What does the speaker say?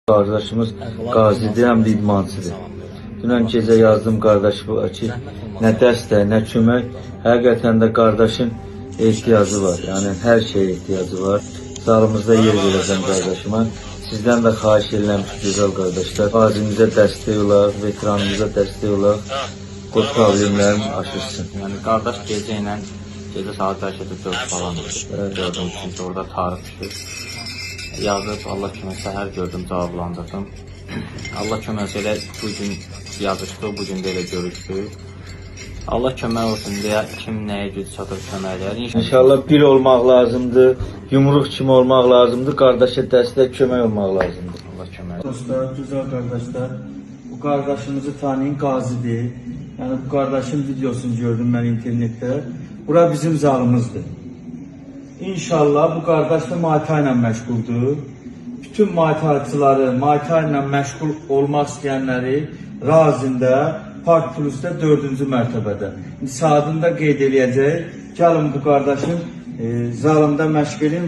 Kardeşimiz qazidir, həm də idmançıdır. Dünən gecə yazdım qardaşıma ki, nə dəstək, nə kömək. Həqiqətən də qardaşın ehtiyacı var. Yəni hər şeyə ehtiyacı var. Sağlığımızda yer verəcəm qardaşıma. Sizdən də xahiş edirəm ki, gözəl qardaşlar, qazimizə dəstək olaq, veteranımıza dəstək olaq. Qoy problemlərin aşırsın. Yəni qardaş gecə saat 4 falan gördüm çünki orada tarix düşür. Yazıb Allah kömək səhər gördüm, cavablandırdım. Allah kömək elə bu gün yazışdıq, bu gün də elə görüşdük. Allah kömək olsun deyə kim nəyə güc çatır kömək edər. İnşallah bir olmaq lazımdır, yumruq kimi olmaq lazımdır, qardaşa dəstək, kömək olmaq lazımdır. Allah kömək. Dostlar, güzel kardeşler, bu kardeşimizi tanıyın, Qazidir. Yani bu kardeşin videosunu gördüm ben internette. Bura bizim zalımızdır. İnşallah bu kardeş de Muay Thai ilə məşğuldur. Bütün Muay Thaiçıları, Muay Thai ilə məşğul olmaq istəyənləri razında Park Plus'da 4-cü mərtəbədə. Saatında qeyd eləyəcək. Gəlin bu kardeşin zalımda məşq edin.